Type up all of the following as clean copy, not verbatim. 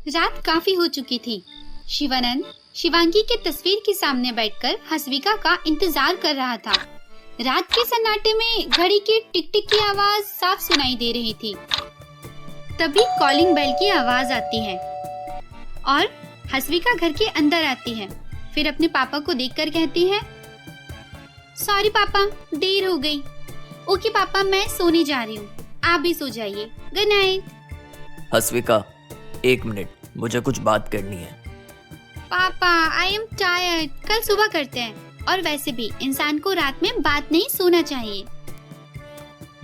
रात काफी हो चुकी थी। शिवानंद शिवांगी के तस्वीर के सामने बैठकर हसविका का इंतजार कर रहा था। रात के सन्नाटे में घड़ी की टिक टिक की आवाज साफ सुनाई दे रही थी। तभी कॉलिंग बेल की आवाज आती है और हसविका घर के अंदर आती है। फिर अपने पापा को देखकर कहती है, सॉरी पापा, देर हो गई। ओके पापा, मैं सोने जा रही हूँ, आप भी सो जाइए। Good night. हसविका, 1 मिनट, मुझे कुछ बात करनी है। पापा, आई एम टायर्ड, कल सुबह करते हैं। और वैसे भी इंसान को रात में बात नहीं सोना चाहिए।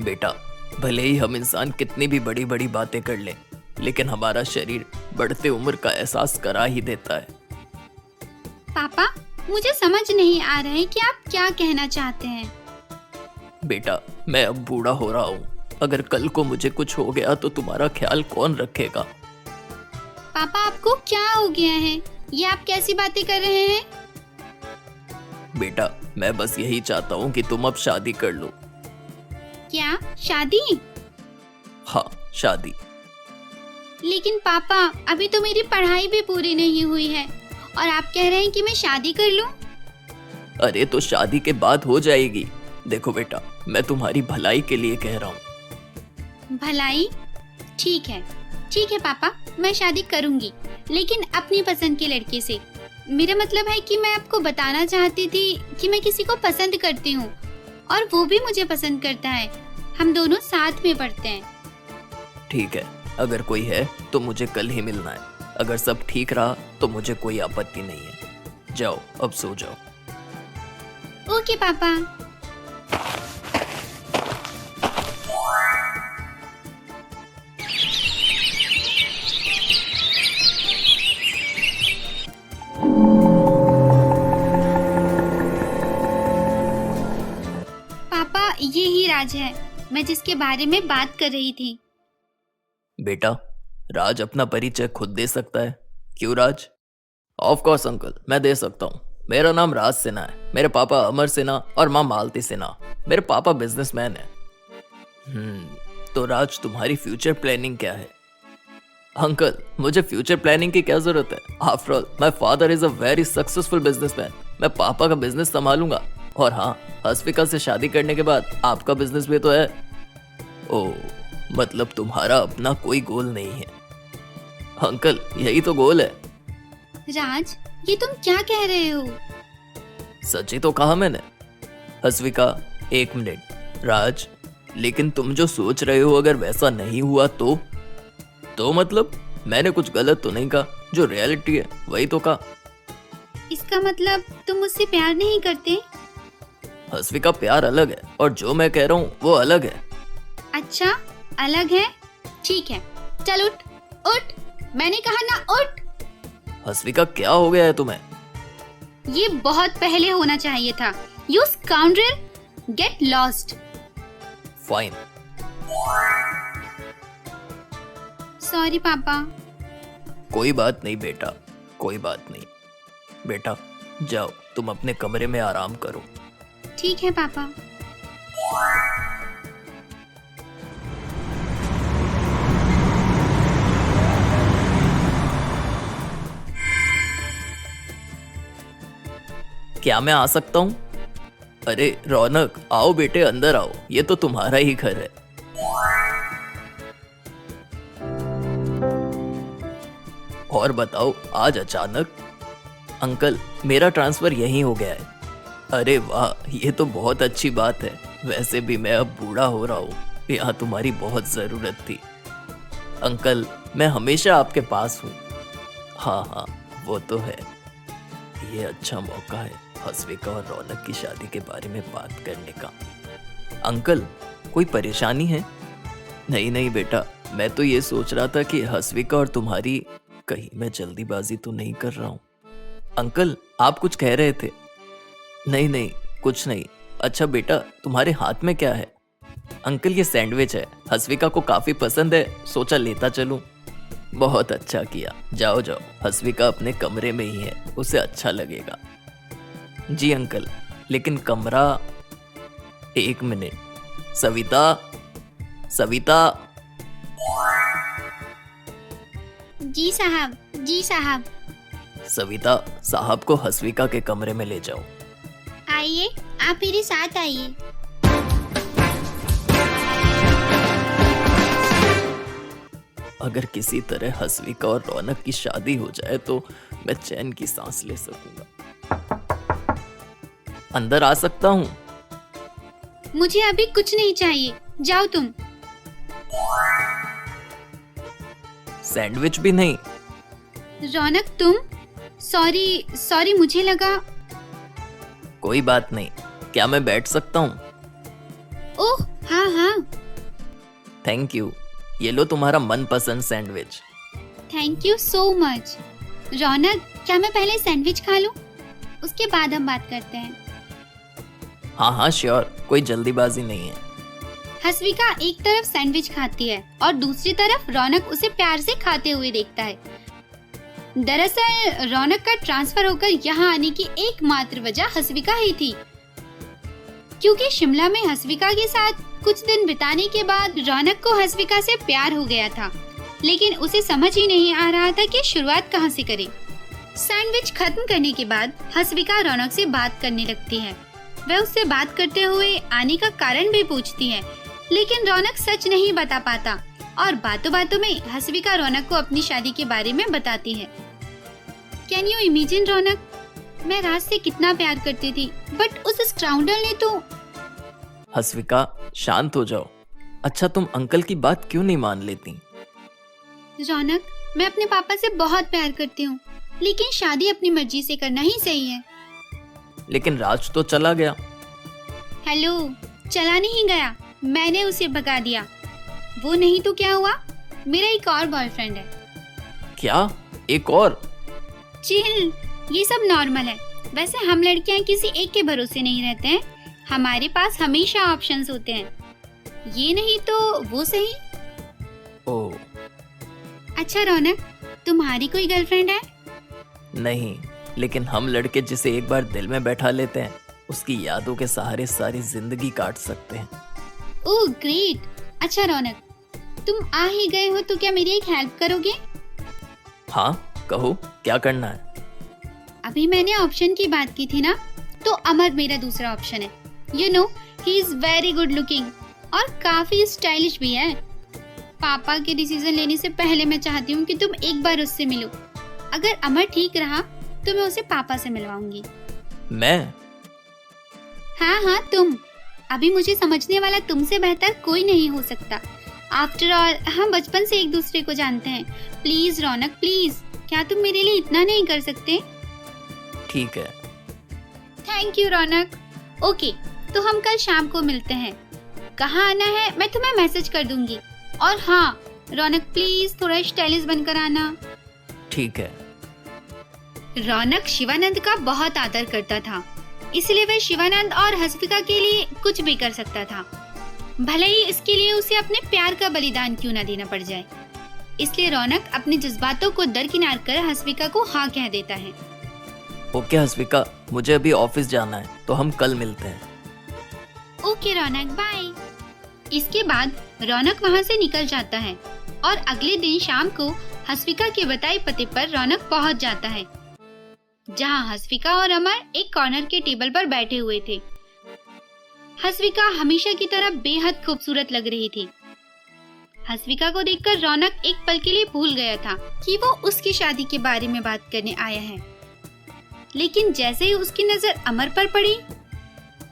बेटा, भले ही हम इंसान कितनी भी बड़ी बड़ी बातें कर लें, लेकिन हमारा शरीर बढ़ते उम्र का एहसास करा ही देता है। पापा, मुझे समझ नहीं आ रहा है कि आप क्या कहना चाहते हैं। बेटा, मैं अब बूढ़ा हो रहा हूँ। अगर कल को मुझे कुछ हो गया तो तुम्हारा ख्याल कौन रखेगा? पापा, आपको क्या हो गया है? ये आप कैसी बातें कर रहे हैं? बेटा, मैं बस यही चाहता हूँ कि तुम अब शादी कर लो। क्या शादी? हाँ, शादी। लेकिन पापा, अभी तो मेरी पढ़ाई भी पूरी नहीं हुई है और आप कह रहे हैं कि मैं शादी कर लूं? अरे तो शादी के बाद हो जाएगी। देखो बेटा, मैं तुम्हारी भलाई के लिए कह रहा हूँ। भलाई? ठीक है पापा, मैं शादी करूंगी, लेकिन अपनी पसंद के लड़के से। मेरा मतलब है कि मैं आपको बताना चाहती थी कि मैं किसी को पसंद करती हूँ और वो भी मुझे पसंद करता है। हम दोनों साथ में पढ़ते हैं। ठीक है, अगर कोई है तो मुझे कल ही मिलना है। अगर सब ठीक रहा तो मुझे कोई आपत्ति नहीं है। जाओ, अब सो जाओ। ओके पापा। पापा, ये ही राज है, मैं जिसके बारे में बात कर रही थी। बेटा, राज अपना परिचय खुद दे सकता है। क्यों राज? ऑफ कोर्स अंकल, मैं दे सकता हूँ। मेरा नाम राज सिन्हा है। मेरे पापा अमर सिन्हा और माँ मालती सिन्हा। मेरे पापा बिजनेसमैन है। तो राज, तुम्हारी फ्यूचर प्लानिंग क्या है? अंकल, मुझे फ्यूचर प्लानिंग की क्या जरूरत है? After all my father is a very successful businessman. मैं पापा का बिजनेस संभालूंगा। और हाँ, हसविका से शादी करने के बाद आपका बिजनेस भी तो है। ओह, मतलब तुम्हारा अपना कोई गोल नहीं है? अंकल, यही तो गोल है। राज, ये तुम क्या कह रहे हो? सच ही तो कहा मैंने। हसविका, 1 मिनट। राज, लेकिन तुम जो सोच रहे हो अगर वैसा नहीं हुआ तो मतलब मैंने कुछ गलत तो नहीं कहा? जो रियलिटी है वही तो कहा। इसका मतलब तुम मुझसे प्यार नहीं करते? हसविका, प्यार अलग है और जो मैं कह रहा हूँ वो अलग है। अच्छा, अलग है? ठीक है, चल उठ उठ, मैंने कहा ना उठ। हसविका, क्या हो गया है तुम्हें? ये बहुत पहले होना चाहिए था। You scoundrel, get lost. Fine. Sorry पापा। कोई बात नहीं बेटा, कोई बात नहीं। बेटा, जाओ, तुम अपने कमरे में आराम करो। ठीक है पापा। क्या मैं आ सकता हूँ? अरे रौनक, आओ बेटे, अंदर आओ, ये तो तुम्हारा ही घर है। और बताओ, आज अचानक? अंकल, मेरा ट्रांसफर यहीं हो गया है। अरे वाह, ये तो बहुत अच्छी बात है। वैसे भी मैं अब बूढ़ा हो रहा हूँ, यहाँ तुम्हारी बहुत ज़रूरत थी। अंकल, मैं हमेशा आपके पास हूँ। हाँ, वो तो है। ये अच्छा मौका है हसविका और रौनक की शादी के बारे में बात करने का। अंकल, कोई परेशानी है? नहीं बेटा, मैं तो ये सोच रहा था कि हसविका और तुम्हारी, कहीं मैं जल्दीबाजी तो नहीं कर रहा हूँ? अंकल, आप कुछ कह रहे थे? नहीं, कुछ नहीं। अच्छा बेटा, तुम्हारे हाथ में क्या है? अंकल, ये सैंडविच है। हसविका को काफी पसंद है, सोचा लेता चलूं। बहुत अच्छा किया। जाओ, हसविका अपने कमरे में ही है, उसे अच्छा लगेगा। जी अंकल, लेकिन कमरा? 1 मिनट। सविता, जी साहब, जी साहब। सविता, साहब को हसविका के कमरे में ले जाओ। आइए, आप मेरे साथ आइए। अगर किसी तरह हसविका और रौनक की शादी हो जाए तो मैं चैन की सांस ले सकूंगा। अंदर आ सकता हूँ? मुझे अभी कुछ नहीं चाहिए, जाओ तुम। सैंडविच भी नहीं? रौनक तुम? सॉरी, मुझे लगा। कोई बात नहीं, क्या मैं बैठ सकता हूँ? ओह हाँ। थैंक यू, ये लो तुम्हारा मनपसंद sandwich. Thank you so much. Raunak, क्या मैं पहले सैंडविच खा लूं? उसके बाद हम बात करते हैं। हाँ श्योर, कोई जल्दीबाजी नहीं है। हसविका एक तरफ सैंडविच खाती है और दूसरी तरफ रौनक उसे प्यार से खाते हुए देखता है। दरअसल रौनक का ट्रांसफर होकर यहाँ आने की एकमात्र वजह हसविका ही थी, क्योंकि शिमला में हसविका के साथ कुछ दिन बिताने के बाद रौनक को हसविका से प्यार हो गया था, लेकिन उसे समझ ही नहीं आ रहा था कि शुरुआत कहाँ से करे। सैंडविच खत्म करने के बाद हसविका रौनक से बात करने लगती है। वह उससे बात करते हुए आने का कारण भी पूछती है, लेकिन रौनक सच नहीं बता पाता और बातों बातों में हसविका रौनक को अपनी शादी के बारे में बताती है। कैन यू इमेजिन रौनक, मैं राज से कितना प्यार करती थी, बट उस स्काउंडल ने तो। हसविका, शांत हो जाओ। अच्छा, तुम अंकल की बात क्यों नहीं मान लेती? रौनक, मैं अपने पापा से बहुत प्यार करती हूँ, लेकिन शादी अपनी मर्जी से करना ही सही है। लेकिन राज तो चला गया। हेलो, चला नहीं गया, मैंने उसे भगा दिया। वो नहीं तो क्या हुआ, मेरा एक और बॉयफ्रेंड है। क्या? एक और? चिल, ये सब नॉर्मल है। वैसे हम लड़कियां किसी एक के भरोसे नहीं रहते हैं, हमारे पास हमेशा ऑप्शंस होते हैं। ये नहीं तो वो सही। ओह। अच्छा रौनक, तुम्हारी कोई गर्लफ्रेंड है? नहीं, लेकिन हम लड़के जिसे एक बार दिल में बैठा लेते हैं, उसकी यादों के सहारे सारी जिंदगी काट सकते हैं। Oh great. अच्छा रौनक, तुम आ ही गए हो तो क्या मेरी एक हेल्प करोगे? हाँ कहो, क्या करना है? अभी मैंने ऑप्शन की बात की थी ना, तो अमर मेरा दूसरा ऑप्शन है। You know, he is very good looking और काफी स्टाइलिश भी है। पापा के डिसीजन लेने से पहले मैं चाहती हूँ कि तुम एक बार उससे मिलो। अगर अमर ठीक रहा तो मैं उसे पापा से मिलवाऊंगी। मैं? हाँ तुम। अभी मुझे समझने वाला तुमसे बेहतर कोई नहीं हो सकता। आफ्टर ऑल हम बचपन से एक दूसरे को जानते हैं। प्लीज रौनक, प्लीज, क्या तुम मेरे लिए इतना नहीं कर सकते? ठीक है। Thank you Raunak. ओके, तो हम कल शाम को मिलते हैं। कहाँ आना है मैं तुम्हें मैसेज कर दूंगी। और हाँ रौनक, प्लीज थोड़ा स्टाइलिश बनकर आना। ठीक है। रौनक शिवानंद का बहुत आदर करता था, इसलिए वह शिवानंद और हसविका के लिए कुछ भी कर सकता था, भले ही इसके लिए उसे अपने प्यार का बलिदान क्यों न देना पड़ जाए। इसलिए रौनक अपने जज्बातों को दरकिनार कर हसविका को हाँ कह देता है। ओके हसविका, मुझे अभी ऑफिस जाना है, तो हम कल मिलते हैं। ओके रौनक, बाय। इसके बाद रौनक वहाँ से निकल जाता है और अगले दिन शाम को हसविका के बताए पते पर रौनक पहुँच जाता है, जहाँ हसविका और अमर एक कॉर्नर के टेबल पर बैठे हुए थे। हसविका हमेशा की तरह बेहद खूबसूरत लग रही थी। हसविका को देखकर रौनक एक पल के लिए भूल गया था कि वो उसकी शादी के बारे में बात करने आया है, लेकिन जैसे ही उसकी नजर अमर पर पड़ी।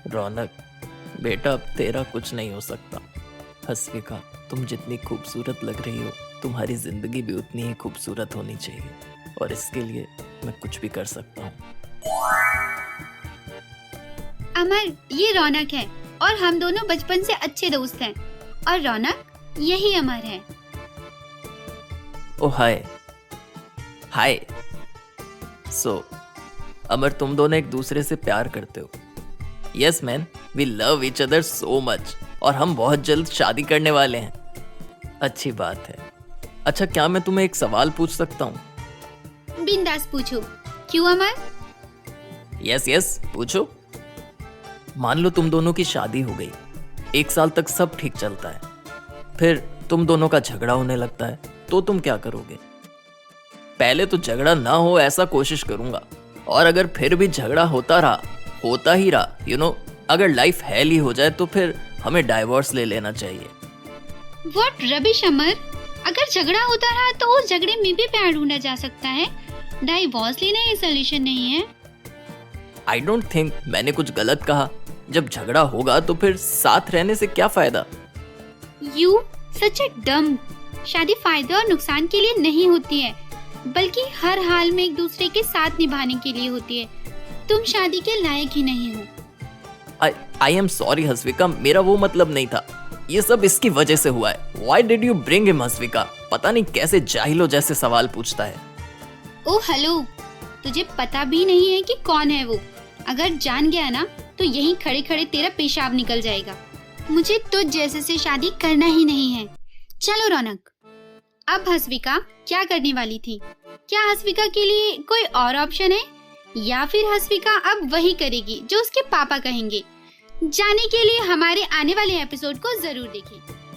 रौनक बेटा, अब तेरा कुछ नहीं हो सकता। हसविका, तुम जितनी खूबसूरत लग रही हो, तुम्हारी जिंदगी भी उतनी ही खूबसूरत होनी चाहिए, और इसके लिए मैं कुछ भी कर सकता हूँ। अमर, ये रौनक है और हम दोनों बचपन से अच्छे दोस्त हैं, और रौनक यही अमर है। ओ हाय हाय। सो अमर, तुम दोनों एक दूसरे से प्यार करते हो? Yes man, we love each other so much, और हम बहुत जल्द शादी करने वाले हैं। अच्छी बात है। अच्छा, क्या मैं तुम्हें एक सवाल पूछ सकता हूँ? बिंदास पूछो। क्यों अमर? यस पूछो। मान लो तुम दोनों की शादी हो गई, 1 साल तक सब ठीक चलता है, फिर तुम दोनों का झगड़ा होने लगता है, तो तुम क्या करोगे? पहले तो झगड़ा ना हो ऐसा कोशिश करूंगा, और अगर फिर भी झगड़ा होता ही रहा अगर लाइफ हेल ही हो जाए तो फिर हमें डाइवोर्स ले लेना चाहिए। व्हाट रबिश अमर, अगर झगड़ा होता रहा तो उस झगड़े में भी प्यार ढूंढा जा सकता है। डाइवोर्स लेना ये सोल्यूशन नहीं है। आई डोंट थिंक मैंने कुछ गलत कहा। जब झगड़ा होगा तो फिर साथ रहने से क्या फायदा। यू सच ए डम। शादी फायदे और नुकसान के लिए नहीं होती है, बल्कि हर हाल में एक दूसरे के साथ निभाने के लिए होती है। तुम शादी के लायक ही नहीं हो। आई एम सॉरी हस्विका, मेरा वो मतलब नहीं था। ये सब इसकी वजह से हुआ है। Why did you bring him हस्विका? पता नहीं कैसे जाहिलों जैसे सवाल पूछता है। ओह हेलो, तुझे पता भी नहीं है कि कौन है वो। अगर जान गया ना तो यहीं खड़े खड़े तेरा पेशाब निकल जाएगा। मुझे तुझ जैसे से शादी करना ही नहीं है। चलो रौनक, अब हस्विका क्या करने वाली थी? क्या हस्विका के लिए कोई और ऑप्शन है, या फिर हस्विका अब वही करेगी जो उसके पापा कहेंगे? जानने के लिए हमारे आने वाले एपिसोड को जरूर देखें।